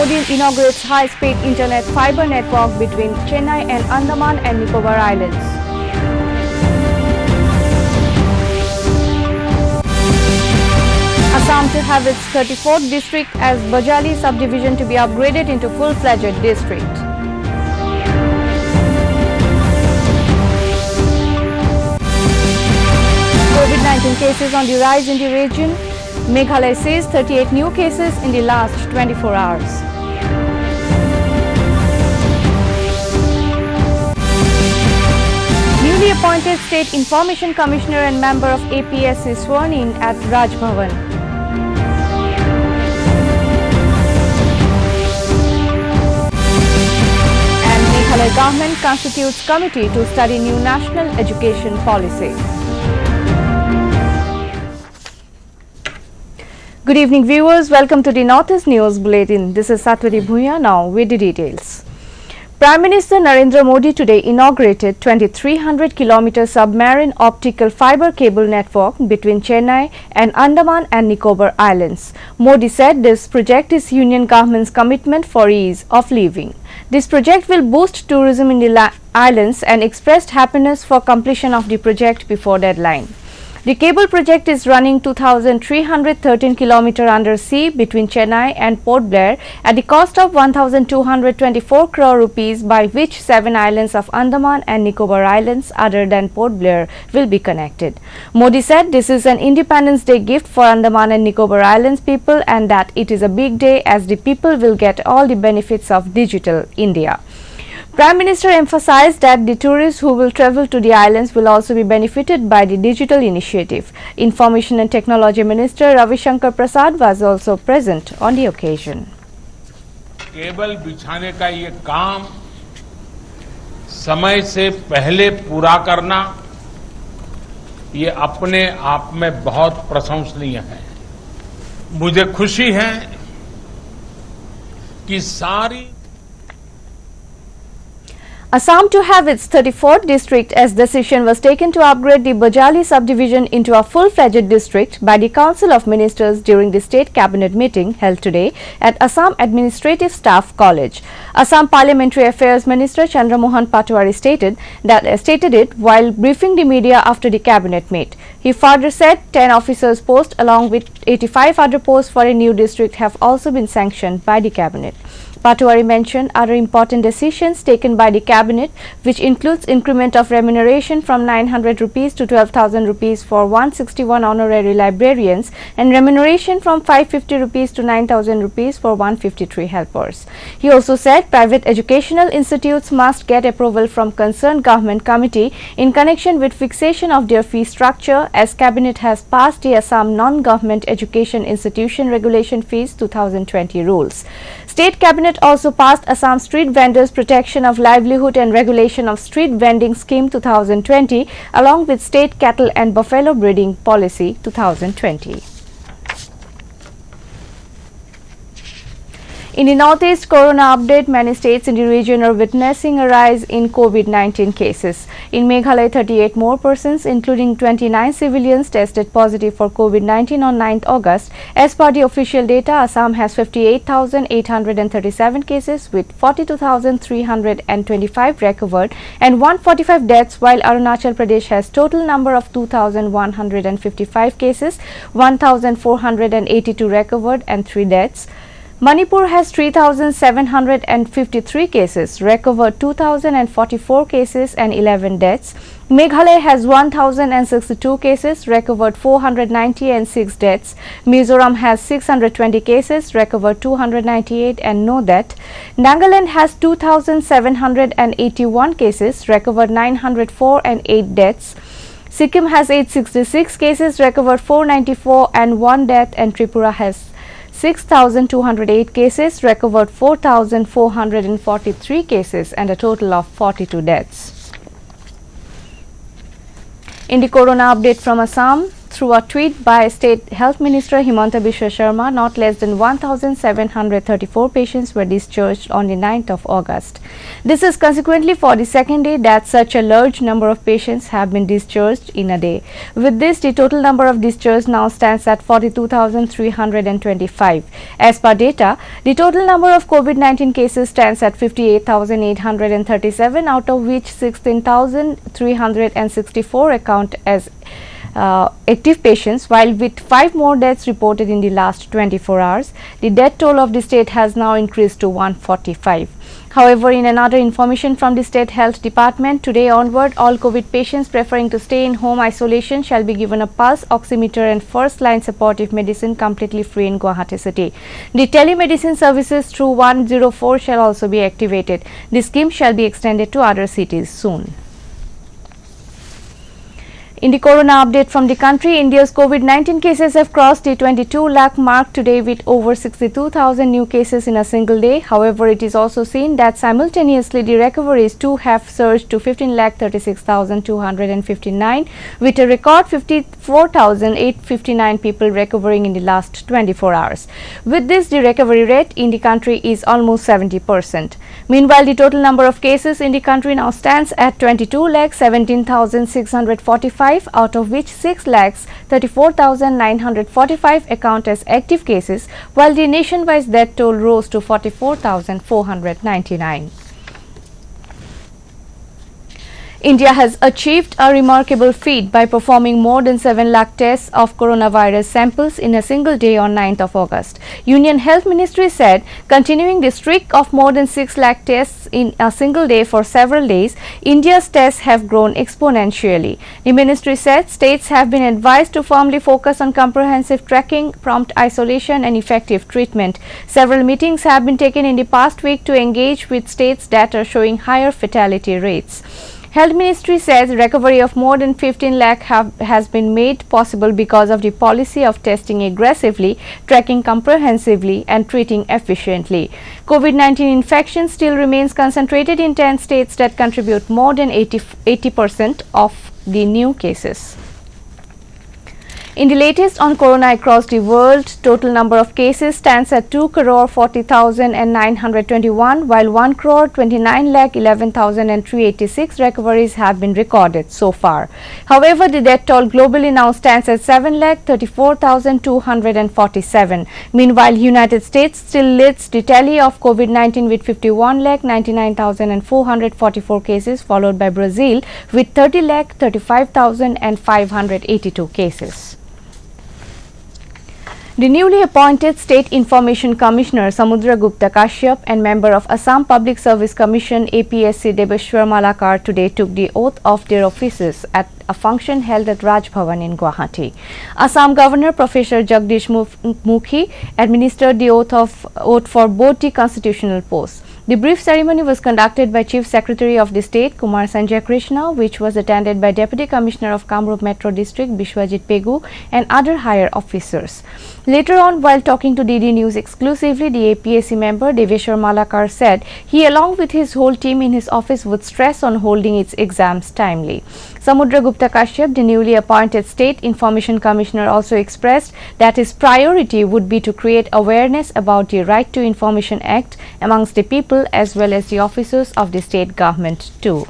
Modi inaugurates high-speed internet fiber network between Chennai and Andaman and Nicobar Islands. Assam to have its 34th district as Bajali subdivision to be upgraded into full-fledged district. COVID-19 cases on the rise in the region. Meghalaya sees 38 new cases in the last 24 hours. Newly appointed State Information Commissioner and member of APS is sworn in at Raj Bhavan. And Meghalaya government constitutes committee to study new national education policy. Good evening viewers, welcome to the Northeast News Bulletin. This is Satwari Bhuya, now with the details. Prime Minister Narendra Modi today inaugurated 2300 km submarine optical fiber cable network between Chennai and Andaman and Nicobar Islands. Modi said this project is Union government's commitment for ease of living. This project will boost tourism in the islands and expressed happiness for completion of the project before deadline. The cable project is running 2,313 km under sea between Chennai and Port Blair at the cost of 1,224 crore rupees, by which 7 islands of Andaman and Nicobar Islands other than Port Blair will be connected. Modi said this is an Independence Day gift for Andaman and Nicobar Islands people and that it is a big day as the people will get all the benefits of digital India. Prime Minister emphasized that the tourists who will travel to the islands will also be benefited by the digital initiative. Information and Technology Minister Ravi Shankar Prasad was also present on the occasion. Cable बिछाने का ये काम समय से पहले पूरा करना ये अपने आप में बहुत प्रशंसनीय है। मुझे खुशी है कि सारी Assam to have its 34th district as decision was taken to upgrade the Bajali subdivision into a full-fledged district by the Council of Ministers during the State Cabinet meeting held today at Assam Administrative Staff College. Assam Parliamentary Affairs Minister Chandra Mohan Patwari stated it while briefing the media after the Cabinet meet. He further said 10 officers posts along with 85 other posts for a new district have also been sanctioned by the Cabinet. Patwari mentioned other important decisions taken by the Cabinet, which includes increment of remuneration from 900 rupees to 12,000 rupees for 161 honorary librarians and remuneration from 550 rupees to 9,000 rupees for 153 helpers. He also said private educational institutes must get approval from concerned government committee in connection with fixation of their fee structure, as Cabinet has passed the Assam Non-Government Education Institution Regulation Fees 2020 rules. State Cabinet also passed Assam Street Vendors Protection of Livelihood and Regulation of Street Vending Scheme 2020 along with State Cattle and Buffalo Breeding Policy 2020. In the Northeast Corona update, many states in the region are witnessing a rise in COVID-19 cases. In Meghalaya, 38 more persons, including 29 civilians, tested positive for COVID-19 on 9th August. As per the official data, Assam has 58,837 cases with 42,325 recovered and 145 deaths, while Arunachal Pradesh has total number of 2,155 cases, 1,482 recovered and 3 deaths. Manipur has 3,753 cases, recovered 2,044 cases and 11 deaths. Meghalaya has 1,062 cases, recovered 490 and 6 deaths. Mizoram has 620 cases, recovered 298 and no death. Nagaland has 2,781 cases, recovered 904 and 8 deaths. Sikkim has 866 cases, recovered 494 and 1 death, and Tripura has 6,208 cases, recovered 4,443 cases and a total of 42 deaths. In the Corona update from Assam, through a tweet by State Health Minister Himanta Biswa Sharma, not less than 1,734 patients were discharged on the 9th of August. This is consequently for the second day that such a large number of patients have been discharged in a day. With this, the total number of discharges now stands at 42,325. As per data, the total number of COVID-19 cases stands at 58,837, out of which 16,364 account as active patients, while with 5 more deaths reported in the last 24 hours. The death toll of the state has now increased to 145. However, in another information from the State Health Department, today onward, all COVID patients preferring to stay in home isolation shall be given a pulse oximeter and first-line supportive medicine completely free in Guwahati city. The telemedicine services through 104 shall also be activated. The scheme shall be extended to other cities soon. In the corona update from the country, India's COVID-19 cases have crossed the 22 lakh mark today with over 62,000 new cases in a single day. However, it is also seen that simultaneously the recoveries too have surged to 15,36,259 with a record 54,859 people recovering in the last 24 hours. With this, the recovery rate in the country is almost 70%. Meanwhile, the total number of cases in the country now stands at 22,17,645, out of which 6,34,945 account as active cases, while the nationwide death toll rose to 44,499. India has achieved a remarkable feat by performing more than 7 lakh tests of coronavirus samples in a single day on 9th of August. Union Health Ministry said, continuing the streak of more than 6 lakh tests in a single day for several days, India's tests have grown exponentially. The ministry said states have been advised to firmly focus on comprehensive tracking, prompt isolation and effective treatment. Several meetings have been taken in the past week to engage with states' data showing higher fatality rates. Health Ministry says recovery of more than 15 lakh has been made possible because of the policy of testing aggressively, tracking comprehensively and treating efficiently. COVID-19 infection still remains concentrated in 10 states that contribute more than 80% of the new cases. In the latest on corona across the world, total number of cases stands at 2,40,921, while 1,29,11,386 recoveries have been recorded so far. However, the death toll globally now stands at 7,34,247. Meanwhile, United States still leads the tally of COVID-19 with 51,99,444 cases, followed by Brazil with 30,35,582 cases. The newly appointed State Information Commissioner Samudra Gupta Kashyap and member of Assam Public Service Commission APSC Debeshwar Malakar today took the oath of their offices at a function held at Raj Bhavan in Guwahati. Assam Governor Professor Jagdish Mukhi administered the oath for both the constitutional posts. The brief ceremony was conducted by Chief Secretary of the State Kumar Sanjay Krishna, which was attended by Deputy Commissioner of Kamrup Metro District Bishwajit Pegu and other higher officers. Later on, while talking to DD News exclusively, the APSC member Debeshwar Malakar said he along with his whole team in his office would stress on holding its exams timely. Samudra Gupta Kashyap, the newly appointed State Information Commissioner, also expressed that his priority would be to create awareness about the Right to Information Act amongst the people as well as the officers of the state government too.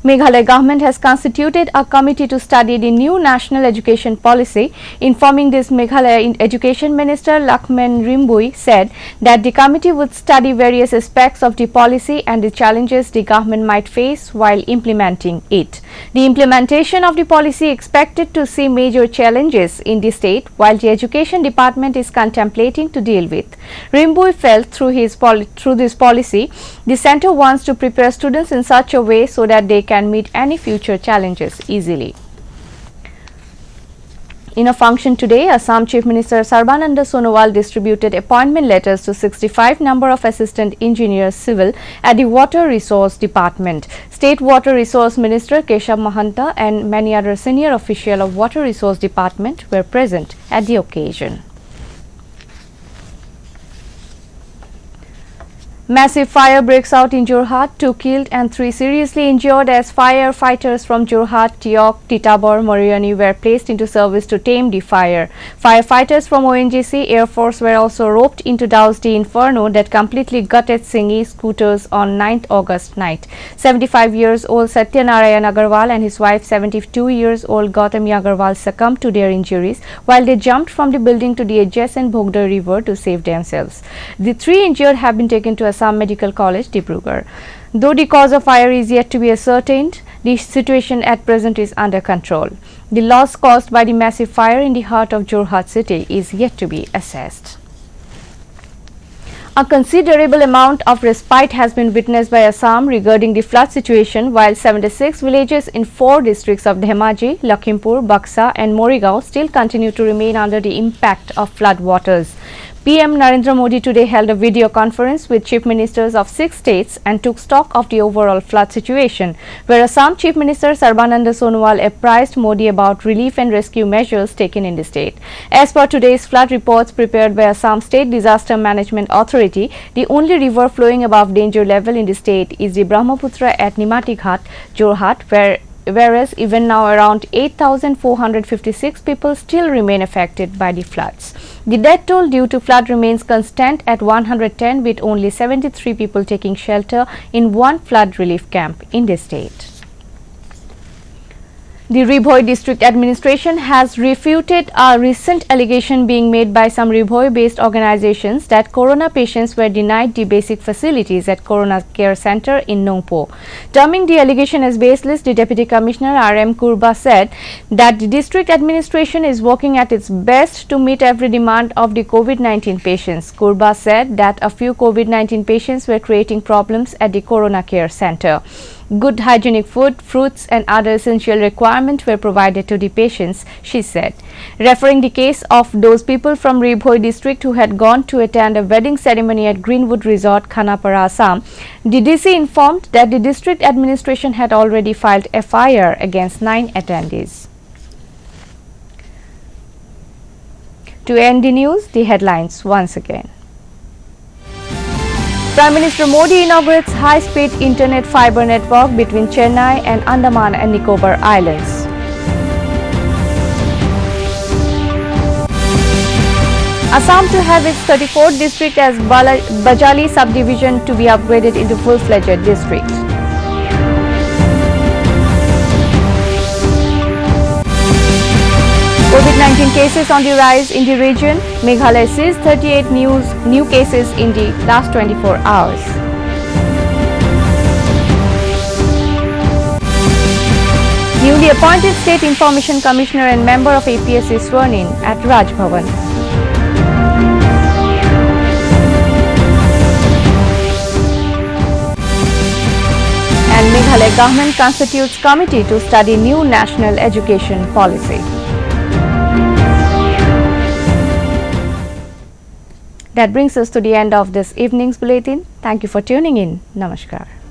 Meghalaya government has constituted a committee to study the new national education policy. Informing this, Meghalaya Education Minister Lakshman Rimbui said that the committee would study various aspects of the policy and the challenges the government might face while implementing it. The implementation of the policy expected to see major challenges in the state, while the Education Department is contemplating to deal with. Rimbui felt through this policy, the centre wants to prepare students in such a way so that they can meet any future challenges easily. In a function today, Assam Chief Minister Sarbananda Sonowal distributed appointment letters to 65 number of Assistant Engineers Civil at the Water Resource Department. State Water Resource Minister Keshav Mahanta and many other senior officials of Water Resource Department were present at the occasion. Massive fire breaks out in Jorhat, 2 killed and 3 seriously injured as firefighters from Jorhat, Tiok, Titabar, Moriani were placed into service to tame the fire. Firefighters from ONGC Air Force were also roped in to douse the inferno that completely gutted Singhi scooters on 9th August night. 75 years old Satyanarayan Agarwal and his wife 72 years old Gautami Agarwal succumbed to their injuries while they jumped from the building to the adjacent Bhogda river to save themselves. The 3 injured have been taken to Assam Medical College, Dibrugarh. Though the cause of fire is yet to be ascertained, the situation at present is under control. The loss caused by the massive fire in the heart of Jorhat city is yet to be assessed. A considerable amount of respite has been witnessed by Assam regarding the flood situation, while 76 villages in 4 districts of Dhemaji, Lakhimpur, Baksa and Morigaon still continue to remain under the impact of flood waters. PM Narendra Modi today held a video conference with chief ministers of 6 states and took stock of the overall flood situation, where Assam Chief Minister Sarbananda Sonowal apprised Modi about relief and rescue measures taken in the state. As per today's flood reports prepared by Assam State Disaster Management Authority, the only river flowing above danger level in the state is the Brahmaputra at Nimati Ghat, Jorhat, whereas even now around 8,456 people still remain affected by the floods. The death toll due to flood remains constant at 110, with only 73 people taking shelter in one flood relief camp in the state. The Ribhoi District Administration has refuted a recent allegation being made by some Ribhoi-based organizations that corona patients were denied the basic facilities at Corona Care Center in Nongpo. Terming the allegation as baseless, the Deputy Commissioner R.M. Kurba said that the district administration is working at its best to meet every demand of the COVID-19 patients. Kurba said that a few COVID-19 patients were creating problems at the Corona Care Center. Good hygienic food, fruits and other essential requirements were provided to the patients, she said. Referring the case of those people from Ribhoi district who had gone to attend a wedding ceremony at Greenwood Resort, Khanapara, Assam, the DC informed that the district administration had already filed FIR against 9 attendees. To end the news, the headlines once again. Prime Minister Modi inaugurates high-speed internet fibre network between Chennai and Andaman and Nicobar Islands. Assam to have its 34th district as Bajali subdivision to be upgraded into full-fledged district. COVID-19 cases on the rise in the region. Meghalaya sees 38 new cases in the last 24 hours. Newly appointed State Information Commissioner and member of APSC sworn in at Raj Bhavan. And Meghalaya government constitutes committee to study new national education policy. That brings us to the end of this evening's bulletin. Thank you for tuning in. Namaskar.